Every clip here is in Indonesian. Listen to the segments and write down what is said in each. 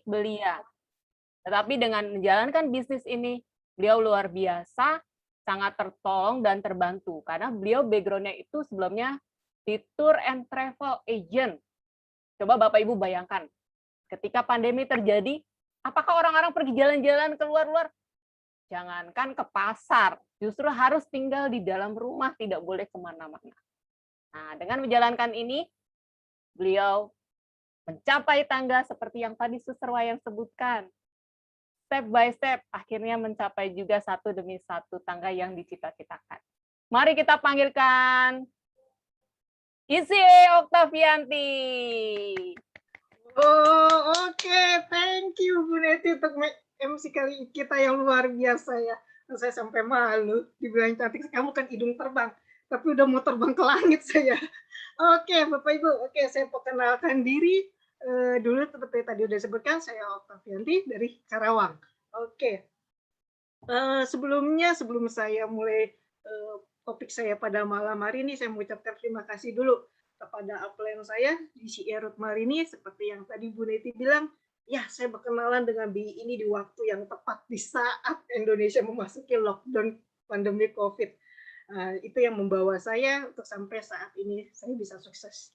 belia. Tetapi dengan menjalankan bisnis ini, beliau luar biasa, sangat tertolong dan terbantu. Karena beliau background-nya itu sebelumnya di tour and travel agent. Coba Bapak Ibu bayangkan, ketika pandemi terjadi, apakah orang-orang pergi jalan-jalan keluar-luar? Jangankan ke pasar, justru harus tinggal di dalam rumah, tidak boleh kemana-mana. Nah, dengan menjalankan ini, beliau mencapai tangga seperti yang tadi Suster Wayang sebutkan. Step by step, akhirnya mencapai juga satu demi satu tangga yang dicita-citakan. Mari kita panggilkan Isi Oktavianti. Oh, oke. Thank you, Bu Neti, untuk MC kali kita yang luar biasa ya. Saya sampai malu dibilang cantik. Kamu kan hidung terbang, tapi udah mau terbang ke langit saya. Oke, Bapak Ibu. Oke, saya perkenalkan diri dulu seperti tadi udah sebutkan, saya Oktavianti dari Karawang. Oke. Sebelum saya mulai topik saya pada malam hari ini, saya mengucapkan terima kasih dulu kepada upline saya di Ruth Marini, seperti yang tadi Bu Neti bilang, ya saya berkenalan dengan BI ini di waktu yang tepat di saat Indonesia memasuki lockdown pandemi COVID. Itu yang membawa saya untuk sampai saat ini saya bisa sukses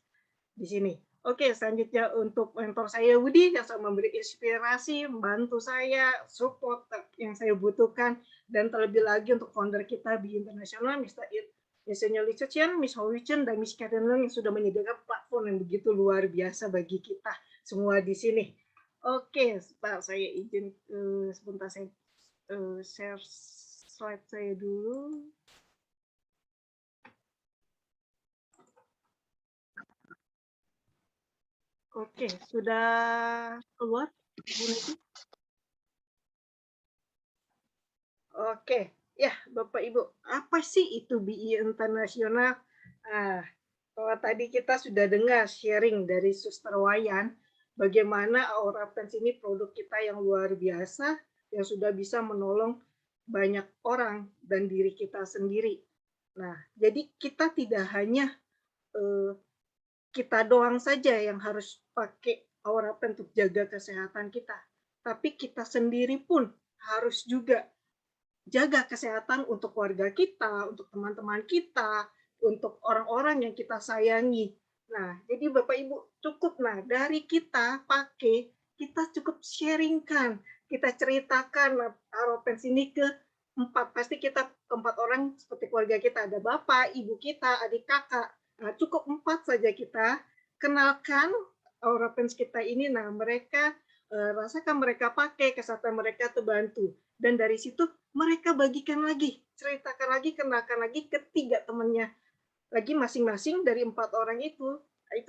di sini. Oke, selanjutnya untuk mentor saya Budi yang selalu memberi inspirasi, membantu saya, support yang saya butuhkan, dan terlebih lagi untuk founder kita di Internasional, Mr. Yesenia Lichuchen, Miss Howichen, dan Miss Karen Leung yang sudah menyediakan platform yang begitu luar biasa bagi kita semua di sini. Oke, Pak, saya izin sebentar saya share slide saya dulu. Oke, sudah keluar, Bu Neti? Oke, ya Bapak Ibu, apa sih itu BI Internasional? Kalau tadi kita sudah dengar sharing dari Suster Wayan, bagaimana Aura Pens ini produk kita yang luar biasa, yang sudah bisa menolong banyak orang dan diri kita sendiri. Nah, jadi kita tidak hanya kita doang saja yang harus pakai Aura Pen untuk jaga kesehatan kita, tapi kita sendiri pun harus juga jaga kesehatan untuk keluarga kita, untuk teman-teman kita, untuk orang-orang yang kita sayangi. Nah, jadi Bapak Ibu cukup dari kita pakai, kita cukup sharingkan, kita ceritakan Aropens ini ke pasti kita keempat orang seperti keluarga kita, ada bapak, ibu kita, adik kakak. Nah, cukup 4 saja kita kenalkan Aropens kita ini. Nah, mereka rasakan mereka pakai, kesehatan mereka terbantu. Dan dari situ mereka bagikan lagi, ceritakan lagi, kenalkan lagi ke 3 temannya lagi masing-masing dari 4 orang itu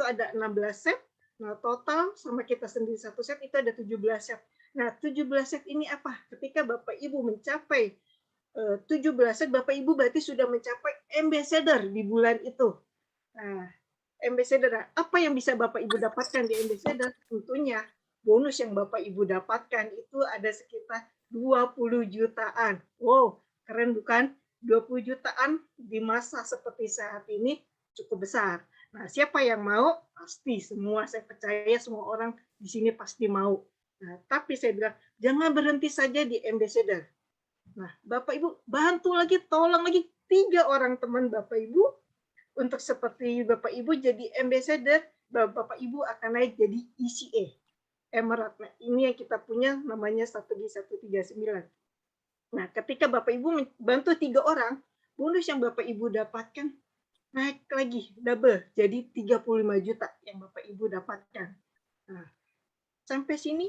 ada 16 set. Nah, total sama kita sendiri satu set itu ada 17 set. Nah, 17 set ini apa? Ketika Bapak Ibu mencapai 17 set, Bapak Ibu berarti sudah mencapai ambassador di bulan itu. Nah, ambassador, apa yang bisa Bapak Ibu dapatkan di ambassador? Tentunya bonus yang Bapak Ibu dapatkan itu ada sekitar 20 jutaan. Wow, keren bukan? 20 jutaan di masa seperti saat ini cukup besar. Nah, siapa yang mau? Pasti semua, saya percaya semua orang di sini pasti mau. Nah, tapi saya bilang, jangan berhenti saja di ambassador. Nah, Bapak Ibu bantu lagi, tolong lagi 3 orang teman Bapak Ibu untuk seperti Bapak Ibu jadi ambassador, Bapak Ibu akan naik jadi ECA. Emerald. Nah, ini yang kita punya namanya strategi 139. Nah, ketika Bapak Ibu bantu 3 orang, bonus yang Bapak Ibu dapatkan naik lagi, double, jadi 35 juta yang Bapak Ibu dapatkan. Nah, sampai sini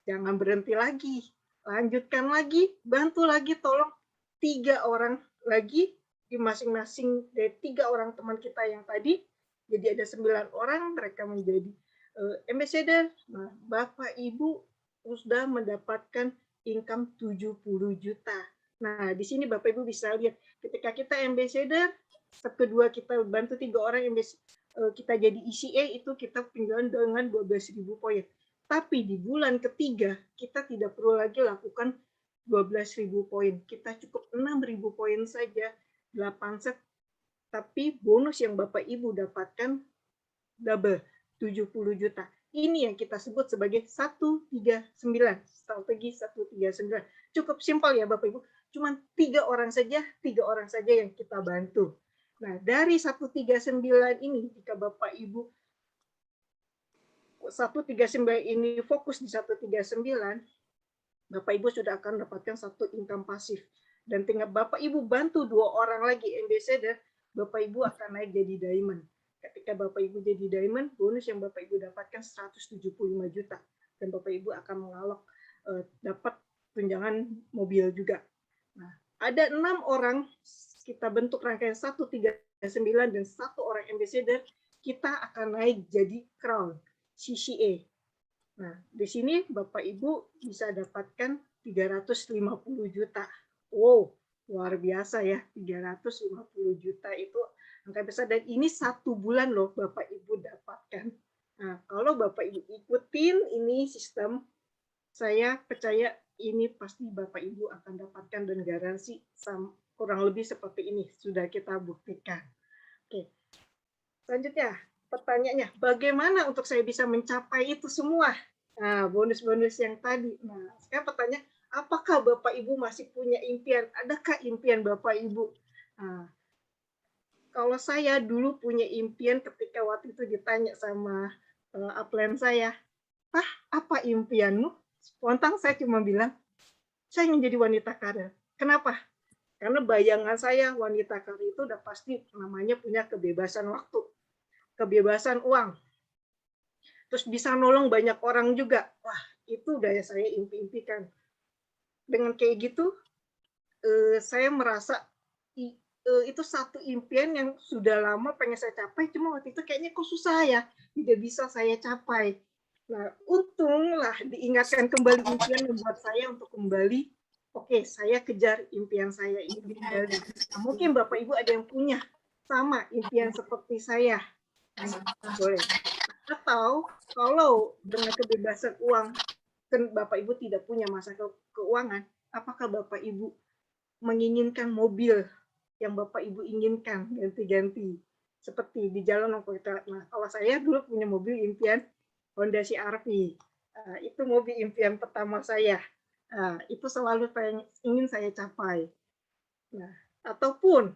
jangan berhenti lagi. Lanjutkan lagi, bantu lagi, tolong 3 orang lagi di masing-masing dari 3 orang teman kita yang tadi. Jadi ada 9 orang, mereka menjadi ambassador. Nah, Bapak Ibu sudah mendapatkan income 70 juta. Nah, di sini Bapak Ibu bisa lihat ketika kita ambassador, step kedua kita bantu 3 orang kita jadi ECA, itu kita penjualan dengan 12.000 poin. Tapi di bulan ketiga kita tidak perlu lagi lakukan 12.000 poin. Kita cukup 6.000 poin saja, 8 set. Tapi bonus yang Bapak Ibu dapatkan double, 70 juta. Ini yang kita sebut sebagai 139, strategi 139. Cukup simpel ya Bapak Ibu, cuman 3 orang saja yang kita bantu. Nah, dari 139 ini, jika Bapak Ibu 139 ini fokus di 139, Bapak Ibu sudah akan mendapatkan satu income pasif. Dan tinggal Bapak Ibu bantu 2 orang lagi ambassador, Bapak Ibu akan naik jadi diamond. Ketika Bapak Ibu jadi diamond, bonus yang Bapak Ibu dapatkan 175 juta. Dan Bapak Ibu akan mengalok dapat tunjangan mobil juga. Nah, ada 6 orang, kita bentuk rangkaian 139 dan 1 orang ambassador, kita akan naik jadi crown, CCA. Nah, di sini Bapak Ibu bisa dapatkan 350 juta. Wow, luar biasa ya, 350 juta itu angka besar. Dan ini 1 bulan loh Bapak Ibu dapatkan. Nah, kalau Bapak Ibu ikutin ini sistem, saya percaya ini pasti Bapak Ibu akan dapatkan dan garansi kurang lebih seperti ini. Sudah kita buktikan. Oke. Selanjutnya, pertanyaannya, bagaimana untuk saya bisa mencapai itu semua? Nah, bonus-bonus yang tadi. Nah, sekarang pertanyaan, apakah Bapak Ibu masih punya impian? Adakah impian Bapak Ibu? Nah, kalau saya dulu punya impian ketika waktu itu ditanya sama upline saya, "Pah, apa impianmu?" Spontan saya cuma bilang, saya ingin jadi wanita karir. Kenapa? Karena bayangan saya wanita karir itu udah pasti namanya punya kebebasan waktu, kebebasan uang, terus bisa nolong banyak orang juga. Wah, itu udah saya impi-impikan. Dengan kayak gitu, saya merasa itu satu impian yang sudah lama pengen saya capai, cuma waktu itu kayaknya kok susah ya, tidak bisa saya capai. Nah, untunglah diingatkan kembali impian membuat saya untuk kembali, oke, saya kejar impian saya ini kembali. Nah, mungkin Bapak Ibu ada yang punya sama impian seperti saya. Boleh. Atau kalau dengan kebebasan uang, Bapak Ibu tidak punya masalah keuangan, apakah Bapak Ibu menginginkan mobil yang Bapak Ibu inginkan ganti-ganti? Seperti di jalan kita. Nah, kalau saya dulu punya mobil impian Honda CR-V. Itu mobil impian pertama saya. Itu selalu ingin saya capai. Nah, ataupun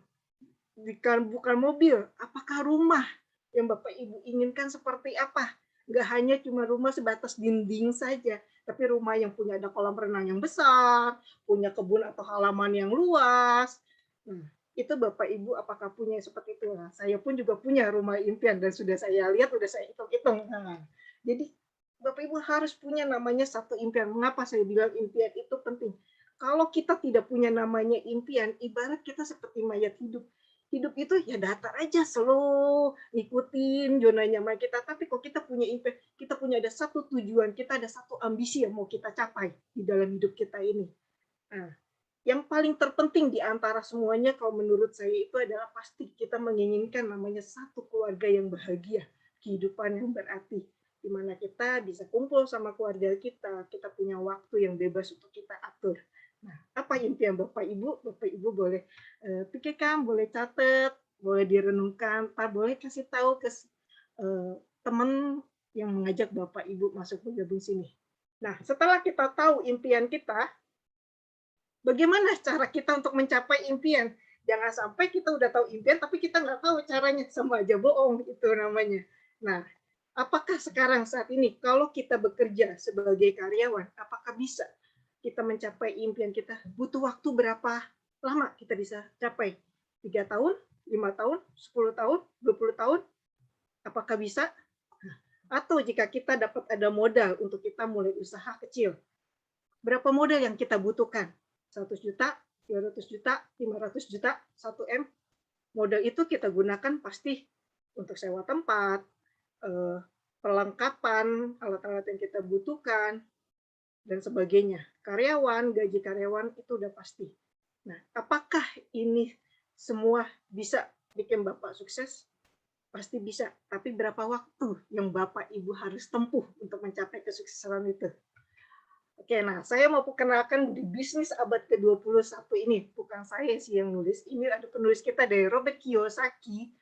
bukan mobil, apakah rumah yang Bapak Ibu inginkan seperti apa? Nggak hanya cuma rumah sebatas dinding saja, tapi rumah yang punya ada kolam renang yang besar, punya kebun atau halaman yang luas. Nah, itu Bapak Ibu apakah punya seperti itu? Nah, saya pun juga punya rumah impian dan sudah saya lihat, sudah saya hitung-hitung. Nah, jadi Bapak Ibu harus punya namanya satu impian. Mengapa saya bilang impian itu penting? Kalau kita tidak punya namanya impian, ibarat kita seperti mayat hidup. Hidup itu ya datar aja, slow, ikutin zona nyaman kita. Tapi kalau kita punya impian, kita punya ada satu tujuan, kita ada satu ambisi yang mau kita capai di dalam hidup kita ini. Nah, yang paling terpenting di antara semuanya kalau menurut saya itu adalah pasti kita menginginkan namanya satu keluarga yang bahagia, kehidupan yang berarti, di mana kita bisa kumpul sama keluarga kita punya waktu yang bebas untuk kita atur. Nah, apa impian Bapak Ibu? Bapak Ibu boleh pikirkan, boleh catat, boleh direnungkan, boleh kasih tahu ke teman yang mengajak Bapak Ibu masuk bergabung sini. Nah, setelah kita tahu impian kita, bagaimana cara kita untuk mencapai impian? Jangan sampai kita udah tahu impian, tapi kita nggak tahu caranya, sama aja bohong, itu namanya. Nah, apakah sekarang saat ini, kalau kita bekerja sebagai karyawan, apakah bisa kita mencapai impian kita? Butuh waktu berapa lama kita bisa capai? 3 tahun, 5 tahun, 10 tahun, 20 tahun? Apakah bisa? Atau jika kita dapat ada modal untuk kita mulai usaha kecil, berapa modal yang kita butuhkan? 100 juta, 200 juta, 500 juta, 1 M. Modal itu kita gunakan pasti untuk sewa tempat, perlengkapan, alat-alat yang kita butuhkan, dan sebagainya. Karyawan, gaji karyawan itu udah pasti. Nah, apakah ini semua bisa bikin Bapak sukses? Pasti bisa. Tapi berapa waktu yang Bapak Ibu harus tempuh untuk mencapai kesuksesan itu? Oke, nah saya mau perkenalkan di bisnis abad ke-21 ini. Bukan saya sih yang nulis, ini ada penulis kita dari Robert Kiyosaki.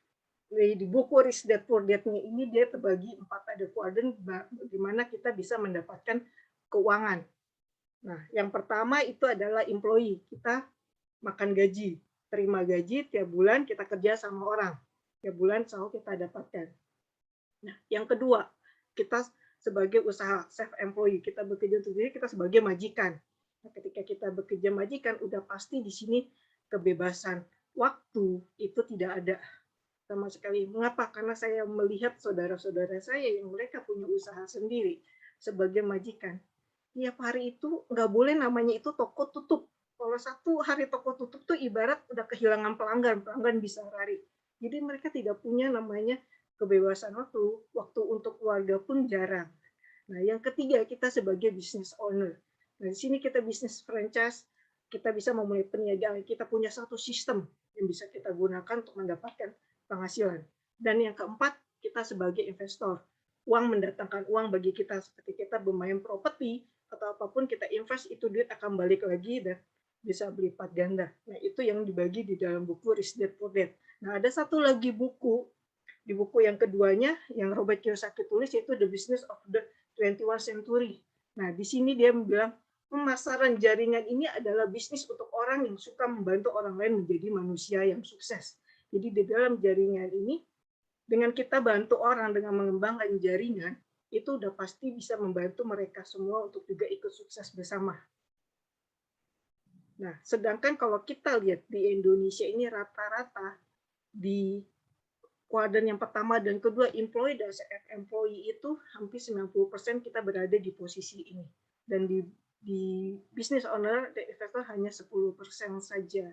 di buku Rich Dad Poor Dad-nya ini dia terbagi 4, ada kuadran bagaimana kita bisa mendapatkan keuangan. Nah, yang pertama itu adalah employee. Kita makan gaji, terima gaji tiap bulan kita kerja sama orang. Tiap bulan selalu kita dapatkan. Nah, yang kedua, kita sebagai usaha self employee, kita bekerja untuk diri, kita sebagai majikan. Nah, ketika kita bekerja majikan, udah pasti di sini kebebasan waktu itu tidak ada sama sekali. Mengapa? Karena saya melihat saudara-saudara saya yang mereka punya usaha sendiri sebagai majikan. Tiap hari itu nggak boleh namanya itu toko tutup. Kalau satu hari toko tutup tuh ibarat udah kehilangan pelanggan, pelanggan bisa lari. Jadi mereka tidak punya namanya kebebasan waktu, waktu untuk keluarga pun jarang. Nah, yang ketiga kita sebagai business owner. Nah, di sini kita bisnis franchise, kita bisa memulai perniagaan, kita punya satu sistem yang bisa kita gunakan untuk mendapatkan penghasilan. Dan yang keempat, kita sebagai investor. Uang mendatangkan uang bagi kita, seperti kita bermain properti atau apapun kita invest, itu duit akan balik lagi dan bisa berlipat ganda. Nah, itu yang dibagi di dalam buku Rich Dad Poor Dad. Nah, ada satu lagi buku, di buku yang keduanya yang Robert Kiyosaki tulis, yaitu The Business of the 21st Century. Nah, di sini dia bilang pemasaran jaringan ini adalah bisnis untuk orang yang suka membantu orang lain menjadi manusia yang sukses. Jadi di dalam jaringan ini, dengan kita bantu orang dengan mengembangkan jaringan, itu udah pasti bisa membantu mereka semua untuk juga ikut sukses bersama. Nah, sedangkan kalau kita lihat di Indonesia ini rata-rata di kuadran yang pertama dan kedua, employee dan self-employee itu hampir 90% kita berada di posisi ini. Dan di business owner dan investor hanya 10% saja.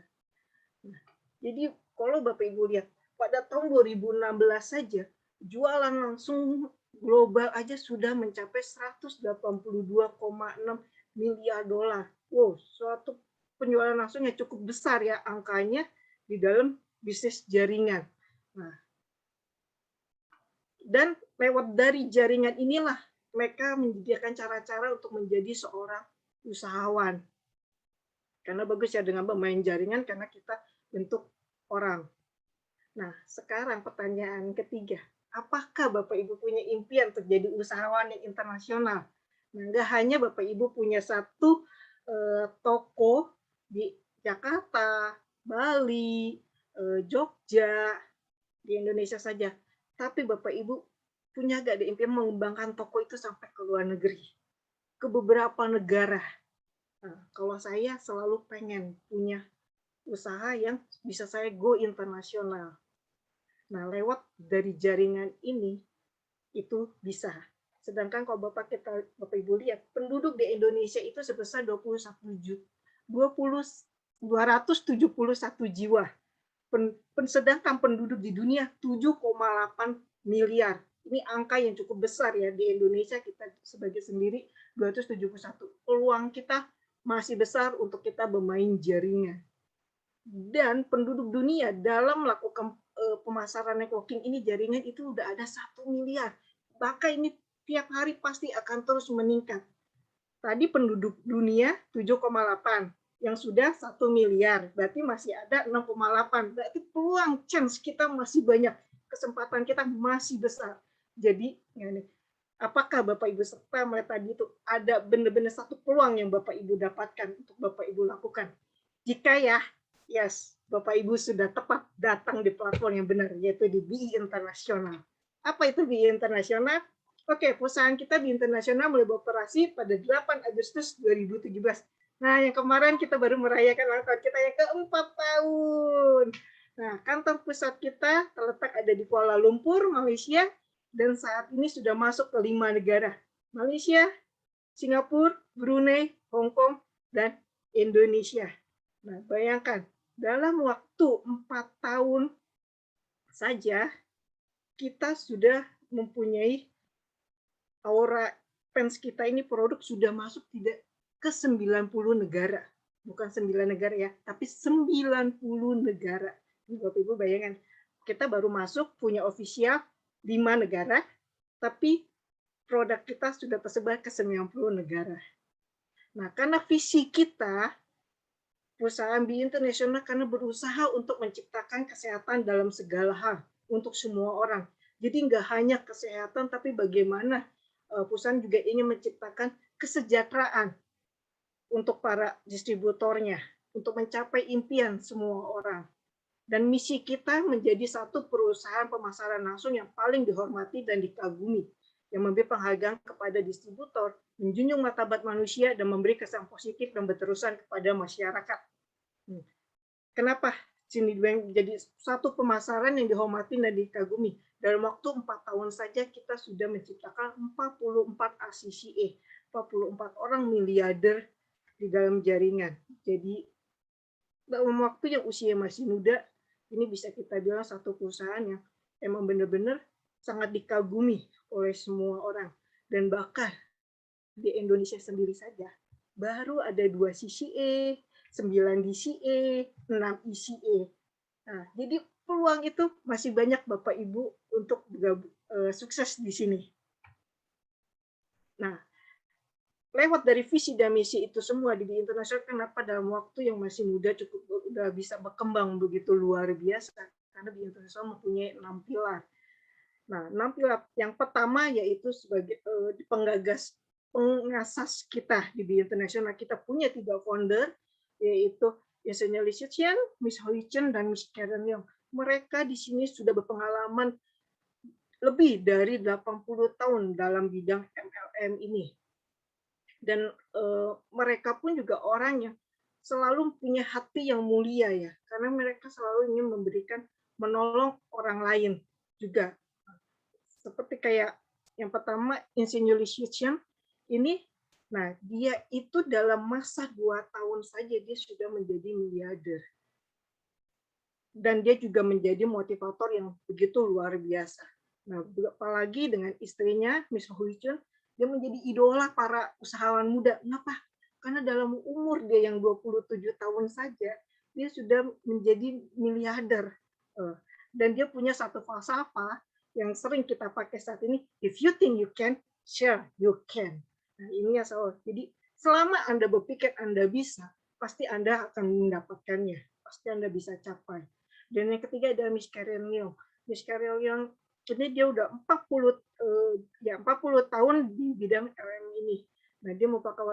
Nah, jadi kalau Bapak Ibu lihat, pada tahun 2016 saja, jualan langsung global aja sudah mencapai 182,6 miliar dolar. Wow, suatu penjualan langsung yang cukup besar ya angkanya di dalam bisnis jaringan. Nah, dan lewat dari jaringan inilah mereka menyediakan cara-cara untuk menjadi seorang usahawan. Karena bagus ya dengan bermain jaringan, karena kita bentuk orang. Nah, sekarang pertanyaan ketiga, apakah Bapak Ibu punya impian untuk jadi usahawan yang internasional? Nah, nggak hanya Bapak Ibu punya satu toko di Jakarta, Bali, Jogja, di Indonesia saja, tapi Bapak Ibu punya gak ada impian mengembangkan toko itu sampai ke luar negeri, ke beberapa negara. Nah, kalau saya selalu pengen punya usaha yang bisa saya go internasional. Nah, lewat dari jaringan ini itu bisa. Sedangkan kalau Bapak Ibu lihat, penduduk di Indonesia itu sebesar 271 jiwa. Sedangkan penduduk di dunia 7,8 miliar. Ini angka yang cukup besar ya di Indonesia, kita sebagai sendiri 271. Peluang kita masih besar untuk kita bermain jaringan. Dan penduduk dunia dalam melakukan pemasaran networking ini, jaringan itu udah ada 1 miliar. Bahkan ini tiap hari pasti akan terus meningkat. Tadi penduduk dunia 7,8, yang sudah 1 miliar, berarti masih ada 6,8. Berarti peluang chance kita masih banyak, kesempatan kita masih besar. Jadi, apakah Bapak Ibu serta melihat tadi itu ada benar-benar satu peluang yang Bapak Ibu dapatkan untuk Bapak Ibu lakukan? Jika ya, yes, Bapak Ibu sudah tepat datang di platform yang benar, yaitu di BI Internasional. Apa itu BI Internasional? Oke, perusahaan kita di internasional mulai beroperasi pada 8 Agustus 2017. Nah, yang kemarin kita baru merayakan ulang tahun kita yang ke-4 tahun. Nah, kantor pusat kita terletak ada di Kuala Lumpur, Malaysia, dan saat ini sudah masuk ke 5 negara. Malaysia, Singapura, Brunei, Hong Kong, dan Indonesia. Nah, bayangkan, dalam waktu 4 tahun saja, kita sudah mempunyai aura fans kita ini produk sudah masuk tidak ke 90 negara. Bukan 9 negara ya, tapi 90 negara. Bapak Ibu bayangkan, kita baru masuk punya official 5 negara, tapi produk kita sudah tersebar ke 90 negara. Nah, karena visi kita, perusahaan BI Internasional karena berusaha untuk menciptakan kesehatan dalam segala hal. untuk semua orang. Jadi nggak hanya kesehatan, tapi bagaimana perusahaan juga ingin menciptakan kesejahteraan untuk para distributornya, untuk mencapai impian semua orang. Dan misi kita menjadi satu perusahaan pemasaran langsung yang paling dihormati dan dikagumi, yang memberi penghargaan kepada distributor, menjunjung martabat manusia, dan memberi kesan positif dan berterusan kepada masyarakat. Kenapa Citibank jadi satu pemasaran yang dihormati dan dikagumi? Dalam waktu 4 tahun saja kita sudah menciptakan 44 ACCA, 44 orang miliarder di dalam jaringan. Jadi dalam waktu yang usia masih muda, ini bisa kita bilang satu perusahaan yang emang benar-benar sangat dikagumi oleh semua orang. Dan bahkan di Indonesia sendiri saja, baru ada 2 CCA, 9 DCA, 6 ECA. Nah, jadi peluang itu masih banyak Bapak Ibu untuk sukses di sini. Nah, lewat dari visi dan misi itu semua di internasional, kenapa dalam waktu yang masih muda cukup udah bisa berkembang begitu luar biasa, karena di internasional mempunyai 6 pilar. Nah, 6 pilar yang pertama yaitu sebagai pengasas kita di internasional, kita punya 3 founder, yaitu Yesenia Li Xian, Miss Hui Chen, dan Miss Karen Leong. Mereka di sini sudah berpengalaman lebih dari 80 tahun dalam bidang MLM ini. Dan mereka pun juga orang yang selalu punya hati yang mulia ya, karena mereka selalu ingin menolong orang lain juga. Seperti kayak yang pertama Insinyur Li Xian ini, nah dia itu dalam masa 2 tahun saja dia sudah menjadi miliarder. Dan dia juga menjadi motivator yang begitu luar biasa. Nah, apalagi dengan istrinya Miss Hui Chun, dia menjadi idola para usahawan muda. Kenapa? Karena dalam umur dia yang 27 tahun saja, dia sudah menjadi miliarder. Dan dia punya satu falsafah yang sering kita pakai saat ini, if you think you can, sure you can. Nah, ini ya soal. Jadi, selama Anda berpikir Anda bisa, pasti Anda akan mendapatkannya. Pasti Anda bisa capai. Dan yang ketiga ada Miss Karen Leong. Miss Karen Leong ini dia udah 40 tahun di bidang LM ini. Nah, dia merupakan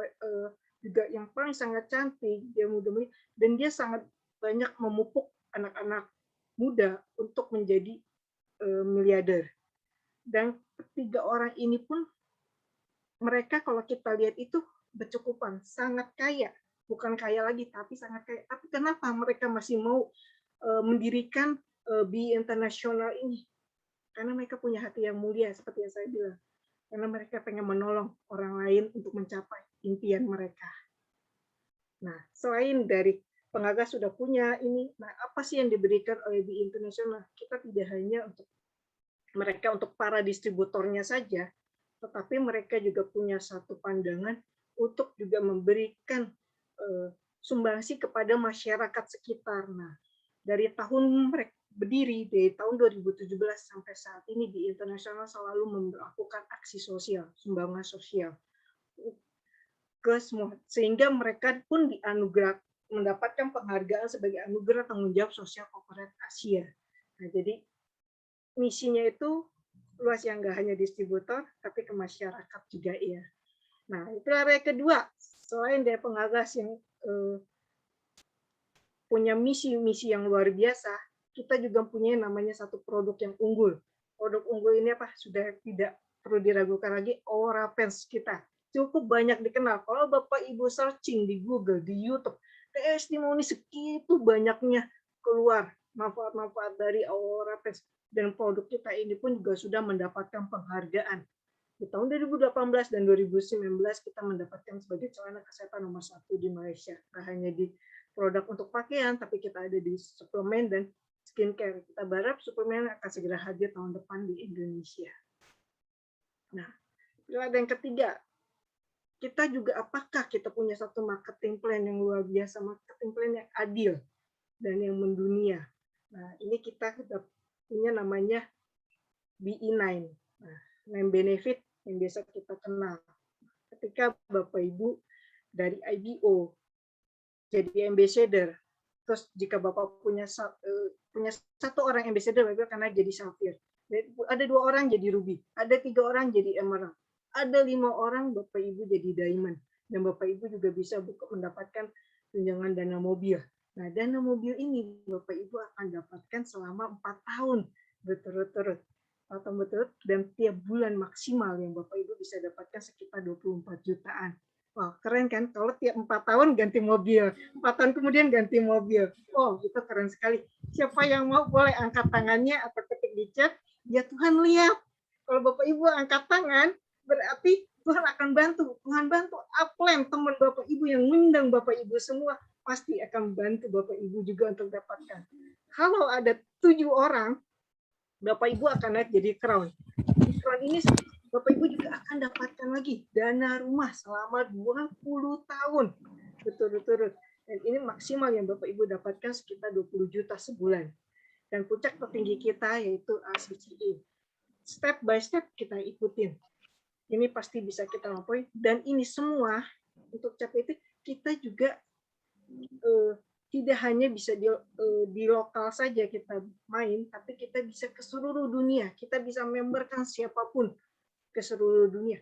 juga yang paling sangat cantik, dia muda, dan dia sangat banyak memupuk anak-anak muda untuk menjadi miliarder. Dan ketiga orang ini pun mereka kalau kita lihat itu bercukupan, sangat kaya. Bukan kaya lagi, tapi sangat kaya. Tapi kenapa mereka masih mau mendirikan BI Internasional ini? Karena mereka punya hati yang mulia, seperti yang saya bilang. Karena mereka pengen menolong orang lain untuk mencapai impian mereka. Nah, selain dari pengagas sudah punya ini, nah apa sih yang diberikan oleh BI Internasional? Kita tidak hanya untuk mereka, untuk para distributornya saja, tetapi mereka juga punya satu pandangan untuk juga memberikan sumbangsi kepada masyarakat sekitar. Nah, dari tahun mereka berdiri, dari tahun 2017 sampai saat ini di internasional selalu melakukan aksi sosial, sumbangan sosial ke semua, sehingga mereka pun mendapatkan penghargaan sebagai anugerah tanggung jawab sosial korporat Asia. Nah, jadi misinya itu luas, yang nggak hanya distributor, tapi ke masyarakat juga ya. Nah, itu area kedua. Selain dari pengagas yang punya misi-misi yang luar biasa, kita juga punya namanya satu produk yang unggul. Produk unggul ini apa? Sudah tidak perlu diragukan lagi, Aura Pens kita. Cukup banyak dikenal. Kalau Bapak Ibu searching di Google, di YouTube, testimoni segitu banyaknya keluar manfaat-manfaat dari Aura Pens. Dan produk kita ini pun juga sudah mendapatkan penghargaan. Di tahun 2018 dan 2019 kita mendapatkan sebagai celana kesehatan nomor 1 di Malaysia. Nah, hanya di produk untuk pakaian, tapi kita ada di suplemen dan skincare. Kita berharap suplemen akan segera hadir tahun depan di Indonesia. Nah, ada yang ketiga, kita juga apakah kita punya satu marketing plan yang luar biasa, marketing plan yang adil dan yang mendunia. Nah, ini kita punya namanya BE9, nah, name benefit yang biasa kita kenal. Ketika Bapak Ibu dari IBO jadi ambassador, Terus jika Bapak punya satu orang ambassador, Bapak karena jadi Sapphire. Ada 2 orang jadi Ruby, ada 3 orang jadi Emerald, ada 5 orang Bapak Ibu jadi Diamond, dan Bapak Ibu juga bisa mendapatkan tunjangan dana mobil. Nah, dana mobil ini Bapak Ibu akan dapatkan selama 4 tahun berturut-turut atau berturut, dan tiap bulan maksimal yang Bapak Ibu bisa dapatkan sekitar 24 jutaan. Wah, keren kan? Kalau tiap 4 tahun ganti mobil, 4 tahun kemudian ganti mobil. Oh, itu keren sekali. Siapa yang mau boleh angkat tangannya atau ketik di chat, ya Tuhan lihat. Kalau Bapak Ibu angkat tangan, berarti Tuhan akan bantu. Tuhan bantu upline teman Bapak Ibu yang mengundang Bapak Ibu semua, pasti akan bantu Bapak Ibu juga untuk dapatkan. Kalau ada 7 orang, Bapak Ibu akan naik jadi crown. Di crown ini Bapak Ibu juga akan dapatkan lagi dana rumah selama 20 tahun berturut-turut. Dan ini maksimal yang Bapak Ibu dapatkan sekitar 20 juta sebulan. Dan puncak tertinggi kita yaitu ACCA. Step by step kita ikutin. Ini pasti bisa kita lampaui. Dan ini semua untuk capai itu kita juga tidak hanya bisa di lokal saja kita main, tapi kita bisa ke seluruh dunia. Kita bisa memberkan siapapun ke seluruh dunia,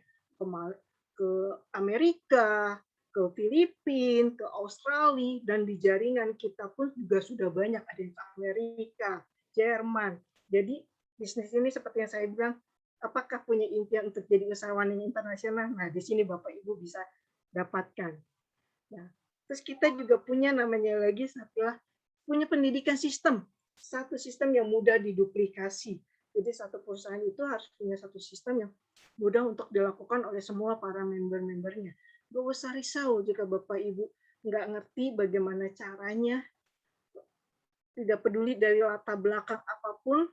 ke Amerika, ke Filipina, ke Australia, dan di jaringan kita pun juga sudah banyak, ada yang ke Amerika, Jerman. Jadi bisnis ini seperti yang saya bilang, apakah punya impian untuk jadi usahawan yang internasional? Nah, di sini Bapak Ibu bisa dapatkan. Nah, terus kita juga punya namanya lagi setelah punya pendidikan sistem, satu sistem yang mudah diduplikasi. Jadi satu perusahaan itu harus punya satu sistem yang mudah untuk dilakukan oleh semua para member-membernya. Gak usah risau jika Bapak Ibu nggak ngerti bagaimana caranya, tidak peduli dari latar belakang apapun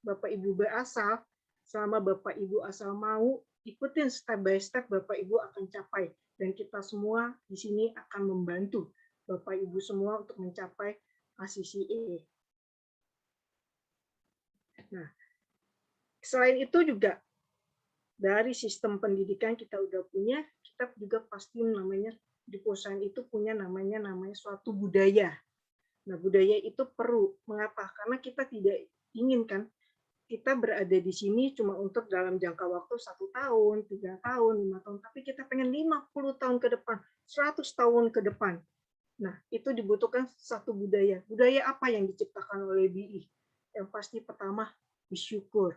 Bapak Ibu berasal, selama Bapak Ibu asal mau, ikutin step by step Bapak Ibu akan capai. Dan kita semua di sini akan membantu Bapak Ibu semua untuk mencapai ACCA. Nah, selain itu juga dari sistem pendidikan kita udah punya, kita juga pasti namanya di perusahaan itu punya namanya suatu budaya. Nah, budaya itu perlu. Mengapa? Karena kita tidak ingin kan kita berada di sini cuma untuk dalam jangka waktu 1 tahun, 3 tahun, 5 tahun, tapi kita pengen 50 tahun ke depan, 100 tahun ke depan. Nah, itu dibutuhkan satu budaya. Budaya apa yang diciptakan oleh BI? Yang pasti pertama, bersyukur.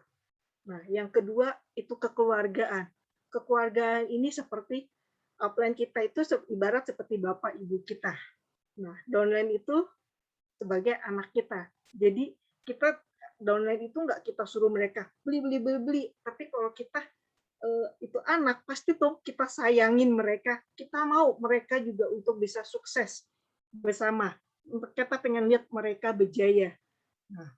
Nah, yang kedua itu kekeluargaan. Kekeluargaan ini seperti upline kita itu ibarat seperti bapak ibu kita. Nah, downline itu sebagai anak kita. Jadi kita downline itu nggak kita suruh mereka beli, tapi kalau kita itu anak, pasti tuh kita sayangin mereka, kita mau mereka juga untuk bisa sukses bersama. Untuk kita pengen lihat mereka berjaya. Nah,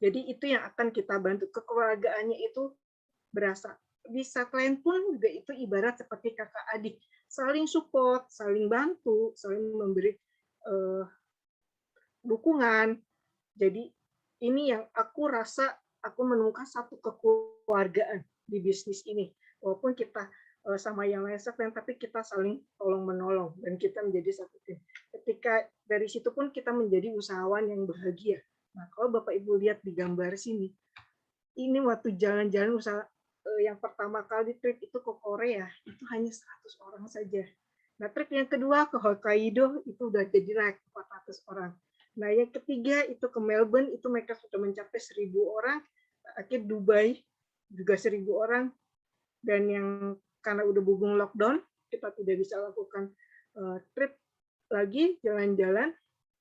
jadi itu yang akan kita bantu. Kekeluargaannya itu berasa. Bisa klien pun juga itu ibarat seperti kakak adik, saling support, saling bantu, saling memberi dukungan. Jadi ini yang aku rasa aku menemukan satu kekeluargaan di bisnis ini. Walaupun kita sama yang lain sekalian, tapi kita saling tolong menolong dan kita menjadi satu tim. Ketika dari situ pun kita menjadi usahawan yang bahagia. Nah, kalau Bapak Ibu lihat di gambar sini, ini waktu jalan-jalan usaha yang pertama kali trip itu ke Korea, itu hanya 100 orang saja. Nah, trip yang kedua ke Hokkaido itu udah jadi naik 400 orang. Nah, yang ketiga itu ke Melbourne, itu mereka sudah mencapai 1.000 orang. Akhir Dubai juga 1.000 orang. Dan yang karena udah berhubung lockdown, kita tidak bisa lakukan trip lagi, jalan-jalan.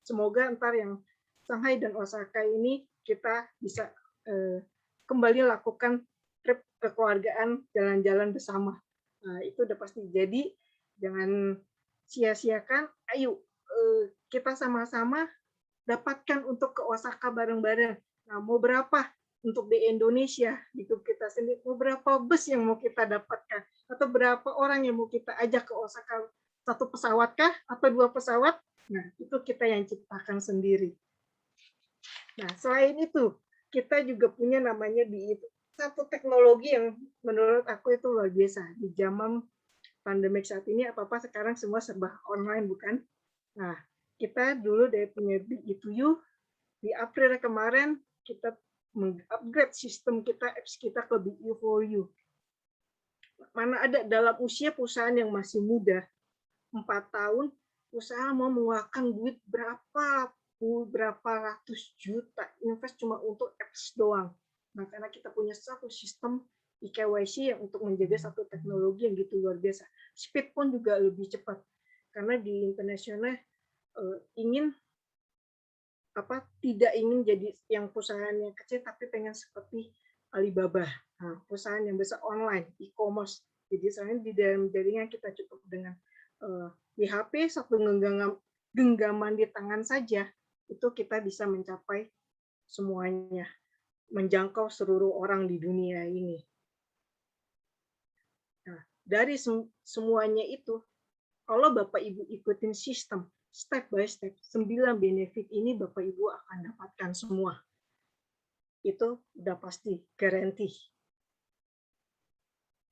Semoga ntar yang Shanghai dan Osaka ini kita bisa kembali lakukan trip kekeluargaan, jalan-jalan bersama. Nah, itu udah pasti. Jadi jangan sia-siakan. Ayo kita sama-sama dapatkan untuk ke Osaka bareng-bareng. Nah, mau berapa untuk di Indonesia, di grup kita sendiri, mau berapa bus yang mau kita dapatkan, atau berapa orang yang mau kita ajak ke Osaka, 1 pesawat kah, atau 2 pesawat? Nah, itu kita yang ciptakan sendiri. Nah, selain itu, kita juga punya namanya satu teknologi yang menurut aku itu luar biasa. Di zaman pandemik saat ini, apa-apa sekarang semua serba online, bukan? Nah, kita dulu dari punya Be-It2You, di April kemarin kita meng-upgrade sistem kita, apps kita ke Be-It4You. Mana ada dalam usia perusahaan yang masih muda, 4 tahun, usaha mau mengeluarkan duit berapa ratus juta, invest cuma untuk apps doang. Nah, karena kita punya satu sistem eKYC yang untuk menjaga satu teknologi yang gitu luar biasa. Speed pun juga lebih cepat. Karena di internasional ingin tidak ingin jadi yang perusahaan yang kecil, tapi pengen seperti Alibaba, perusahaan yang besar online, e-commerce. Jadi soalnya di dalam jaringan kita cukup dengan di HP satu genggaman di tangan saja, itu kita bisa mencapai semuanya, menjangkau seluruh orang di dunia ini. Nah, dari semuanya itu, kalau Bapak Ibu ikutin sistem step by step, 9 benefit ini Bapak Ibu akan dapatkan semua. Itu udah pasti, garanti.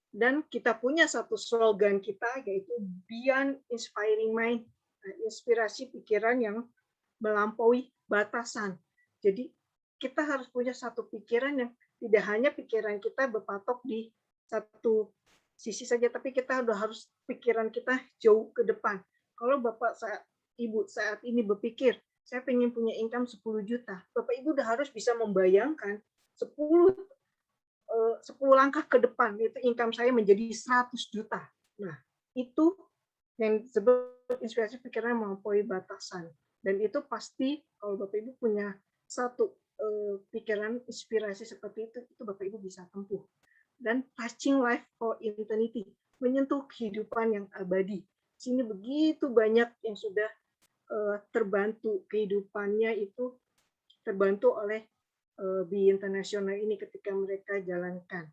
Dan kita punya satu slogan kita, yaitu Beyond Inspiring Mind, inspirasi pikiran yang melampaui batasan. Jadi kita harus punya satu pikiran yang tidak hanya pikiran kita berpatok di satu sisi saja, tapi kita udah harus pikiran kita jauh ke depan. Kalau Bapak Ibu saat ini berpikir, saya pengen punya income 10 juta, Bapak Ibu udah harus bisa membayangkan 10 langkah ke depan, itu income saya menjadi 100 juta. Nah, itu yang disebut inspirasi pikiran melampaui batasan. Dan itu pasti kalau Bapak Ibu punya satu pikiran inspirasi seperti itu Bapak Ibu bisa tempuh. Dan touching life for eternity, menyentuh kehidupan yang abadi. Sini begitu banyak yang sudah terbantu kehidupannya itu terbantu oleh Be International ini ketika mereka jalankan.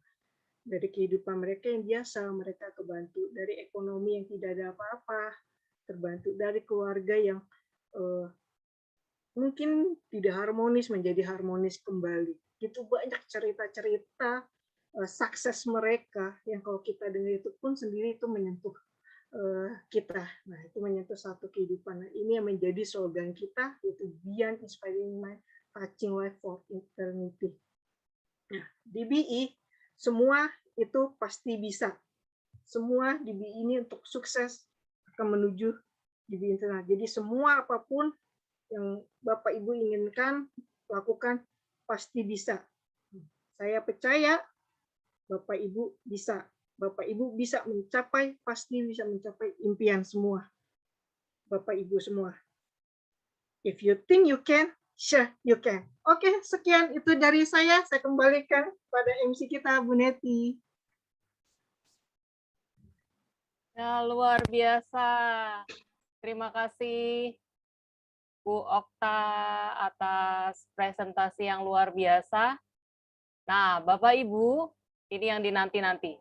Dari kehidupan mereka yang biasa, mereka kebantu. Dari ekonomi yang tidak ada apa-apa, terbantu. Dari keluarga yang mungkin tidak harmonis, menjadi harmonis kembali. Itu banyak cerita-cerita sukses mereka yang kalau kita dengar itu pun sendiri itu menyentuh kita. Nah, itu menyentuh satu kehidupan. Nah, ini yang menjadi slogan kita, yaitu Beyond Inspiring Mind, Touching Life for Eternity. Nah, di BI, semua itu pasti bisa. Semua di BI ini untuk sukses akan menuju di BI internal. Jadi semua apapun yang Bapak Ibu inginkan, lakukan, pasti bisa. Saya percaya Bapak Ibu bisa. Bapak Ibu bisa mencapai, pasti bisa mencapai impian semua. Bapak Ibu semua. If you think you can, sure you can. Oke, sekian itu dari saya. Saya kembalikan pada MC kita, Bu Neti. Ya, luar biasa. Terima kasih Bu Okta atas presentasi yang luar biasa. Nah, Bapak Ibu, ini yang dinanti-nanti.